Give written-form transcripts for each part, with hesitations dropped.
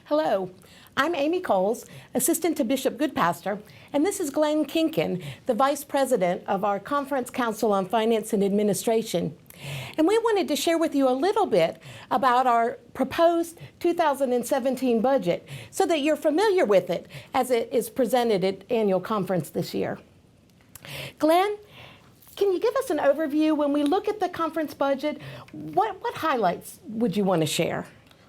Hello, I'm Amy Coles, Assistant to Bishop Goodpaster, and this is Glenn Kinken, the Vice President of our Conference Council on Finance and Administration. And we wanted to share with you a little bit about our proposed 2017 budget so that you're familiar with it as it is presented at annual conference this year. Glenn, can you give us an overview when we look at the conference budget? What highlights would you want to share?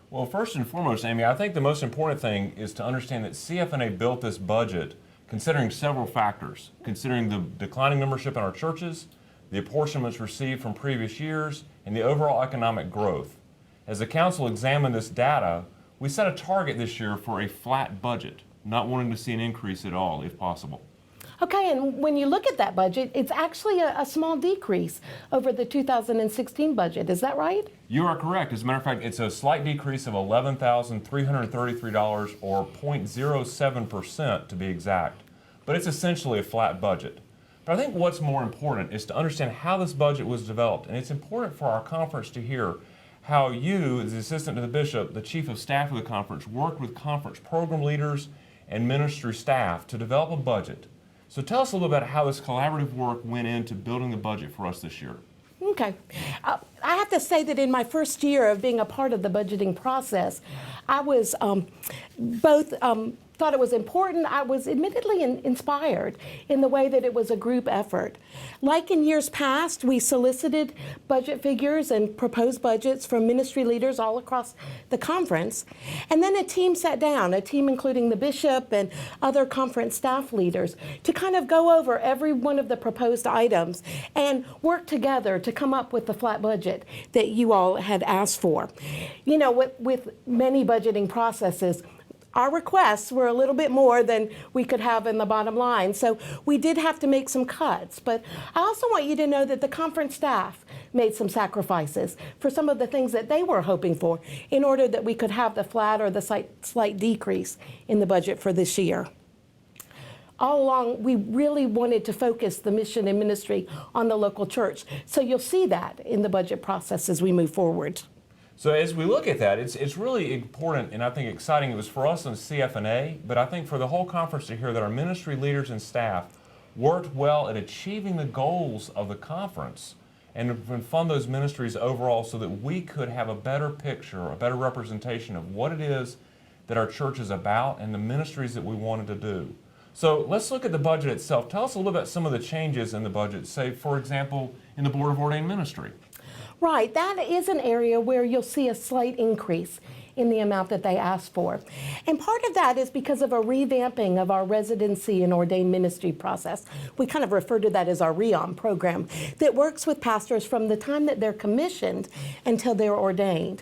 Well, first and foremost, Amy, I think the most important thing is to understand that CF&A built this budget considering several factors, considering the declining membership in our churches, the apportionments received from previous years, and the overall economic growth. As the council examined this data, we set a target this year for a flat budget, not wanting to see an increase at all if possible. Okay, and when you look at that budget, it's actually a small decrease over the 2016 budget. Is that right? You are correct. As a matter of fact, it's a slight decrease of $11,333 or 0.07% to be exact. But it's essentially a flat budget. But I think what's more important is to understand how this budget was developed. And it's important for our conference to hear how you, as the assistant to the bishop, the chief of staff of the conference, worked with conference program leaders and ministry staff to develop a budget. So tell us a little about how this collaborative work went into building the budget for us this year. Okay. I have to say that in my first year of being a part of the budgeting process, I was thought it was important. I was admittedly inspired in the way that it was a group effort. Like in years past, we solicited budget figures and proposed budgets from ministry leaders all across the conference. And then a team sat down, a team including the bishop and other conference staff leaders, to kind of go over every one of the proposed items and work together to come up with the flat budget that you all had asked for. You know, with many budgeting processes, our requests were a little bit more than we could have in the bottom line, so we did have to make some cuts. But I also want you to know that the conference staff made some sacrifices for some of the things that they were hoping for in order that we could have the flat or the slight decrease in the budget for this year. All along, we really wanted to focus the mission and ministry on the local church, so you'll see that in the budget process as we move forward. So as we look at that, it's really important and I think exciting. It was for us in CF&A, but I think for the whole conference to hear that our ministry leaders and staff worked well at achieving the goals of the conference and fund those ministries overall so that we could have a better picture, a better representation of what it is that our church is about and the ministries that we wanted to do. So let's look at the budget itself. Tell us a little about some of the changes in the budget, say, for example, in the Board of Ordained Ministry. Right, that is an area where you'll see a slight increase in the amount that they asked for. And part of that is because of a revamping of our residency and ordained ministry process. We kind of refer to that as our REOM program that works with pastors from the time that they're commissioned until they're ordained.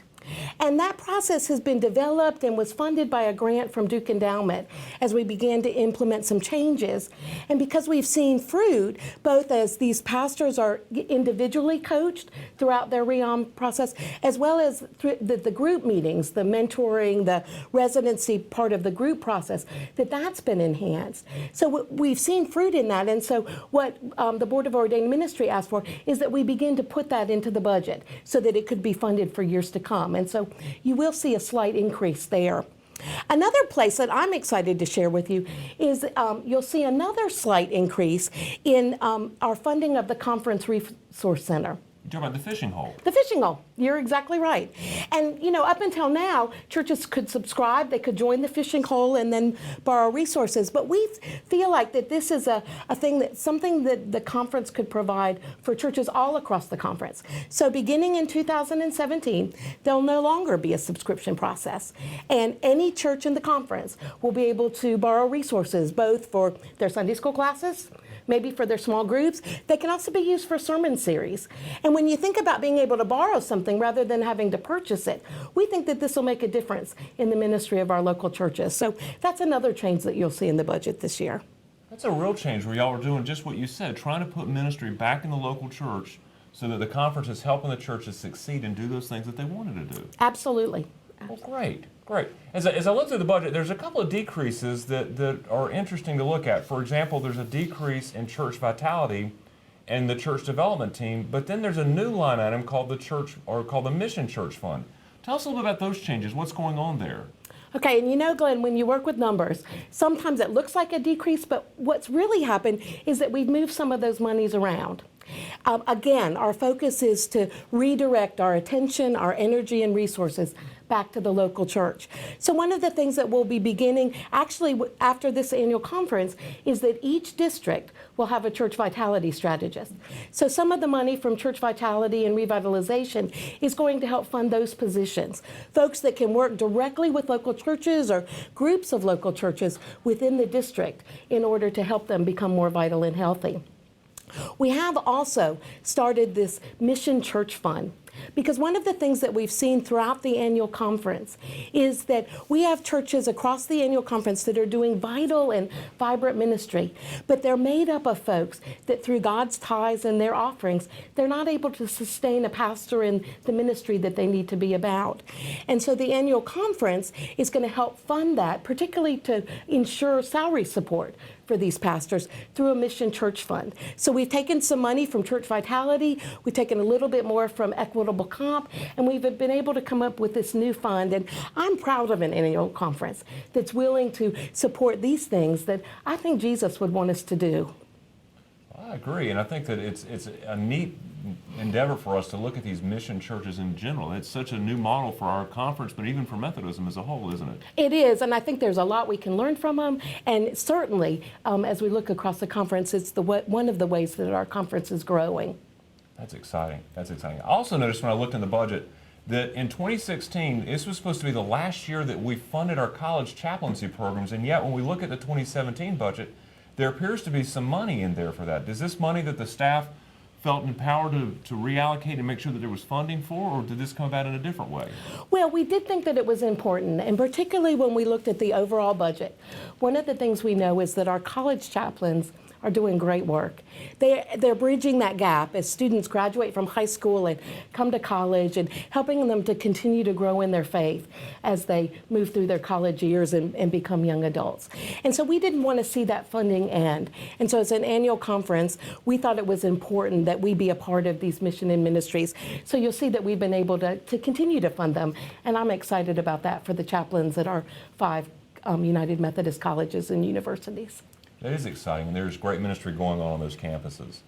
And that process has been developed and was funded by a grant from Duke Endowment as we began to implement some changes. And because we've seen fruit, both as these pastors are individually coached throughout their REOM process, as well as through the group meetings, the mentoring, the residency part of the group process, that's been enhanced. So we've seen fruit in that. And so what the Board of Ordained Ministry asked for is that we begin to put that into the budget so that it could be funded for years to come. And so you will see a slight increase there. Another place that I'm excited to share with you is you'll see another slight increase in our funding of the Conference Resource Center. You're talking about the fishing hole. The fishing hole. You're exactly right. And, you know, up until now, churches could subscribe, they could join the fishing hole and then borrow resources. But we feel like that this is something that the conference could provide for churches all across the conference. So beginning in 2017, there'll no longer be a subscription process. And any church in the conference will be able to borrow resources, both for their Sunday school classes, maybe for their small groups. They can also be used for sermon series. And when you think about being able to borrow something rather than having to purchase it, we think that this will make a difference in the ministry of our local churches. So that's another change that you'll see in the budget this year. That's a real change where y'all are doing just what you said, trying to put ministry back in the local church so that the conference is helping the churches succeed and do those things that they wanted to do. Absolutely. Well, great. As I look through the budget, there's a couple of decreases that are interesting to look at. For example, there's a decrease in church vitality and the church development team, but then there's a new line item called the Mission Church Fund. Tell us a little bit about those changes. What's going on there? Okay, and you know, Glenn, when you work with numbers, sometimes it looks like a decrease, but what's really happened is that we've moved some of those monies around. Again, our focus is to redirect our attention, our energy, and resources back to the local church. So one of the things that we'll be beginning actually after this annual conference is that each district will have a church vitality strategist. So some of the money from church vitality and revitalization is going to help fund those positions. Folks that can work directly with local churches or groups of local churches within the district in order to help them become more vital and healthy. We have also started this Mission Church Fund, because one of the things that we've seen throughout the annual conference is that we have churches across the annual conference that are doing vital and vibrant ministry, but they're made up of folks that through God's tithes and their offerings, they're not able to sustain a pastor in the ministry that they need to be about. And so the annual conference is going to help fund that, particularly to ensure salary support for these pastors through a Mission Church Fund. So we've taken some money from Church Vitality, we've taken a little bit more from Equitable Comp, and we've been able to come up with this new fund. And I'm proud of an annual conference that's willing to support these things that I think Jesus would want us to do. I agree, and I think that it's a neat endeavor for us to look at these mission churches in general. It's such a new model for our conference, but even for Methodism as a whole, isn't it? It is, and I think there's a lot we can learn from them, and certainly as we look across the conference, it's one of the ways that our conference is growing. That's exciting. That's exciting. I also noticed when I looked in the budget that in 2016, this was supposed to be the last year that we funded our college chaplaincy programs, and yet when we look at the 2017 budget, there appears to be some money in there for that. Is this money that the staff felt empowered to reallocate and make sure that there was funding for, or did this come about in a different way? Well, we did think that it was important, and particularly when we looked at the overall budget. One of the things we know is that our college chaplains are doing great work. They're bridging that gap as students graduate from high school and come to college, and helping them to continue to grow in their faith as they move through their college years and become young adults. And so we didn't want to see that funding end. And so as an annual conference, we thought it was important that we be a part of these mission and ministries. So you'll see that we've been able to continue to fund them. And I'm excited about that for the chaplains at our 5 United Methodist colleges and universities. That is exciting, and there's great ministry going on those campuses.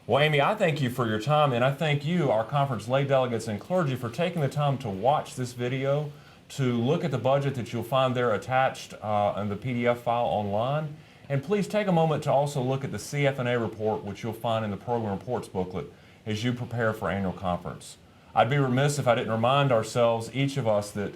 Well, Amy, I thank you for your time, and I thank you, our conference lay delegates and clergy, for taking the time to watch this video, to look at the budget that you'll find there attached in the PDF file online. And please take a moment to also look at the CF&A report, which you'll find in the program reports booklet as you prepare for annual conference. I'd be remiss if I didn't remind ourselves, each of us, that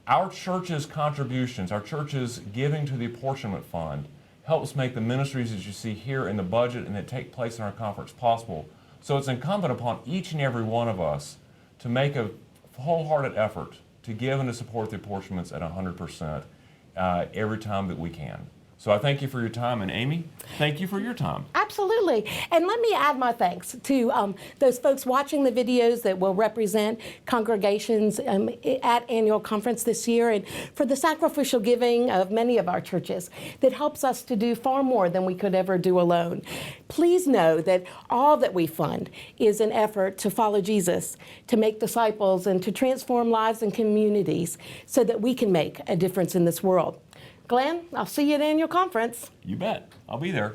our church's contributions, our church's giving to the apportionment fund, helps make the ministries that you see here in the budget and that take place in our conference possible. So it's incumbent upon each and every one of us to make a wholehearted effort to give and to support the apportionments at 100% every time that we can. So I thank you for your time, and Amy, thank you for your time. Absolutely. And let me add my thanks to those folks watching the videos that will represent congregations at annual conference this year, and for the sacrificial giving of many of our churches that helps us to do far more than we could ever do alone. Please know that all that we fund is an effort to follow Jesus, to make disciples, and to transform lives and communities so that we can make a difference in this world. Glenn, I'll see you at annual conference. You bet. I'll be there.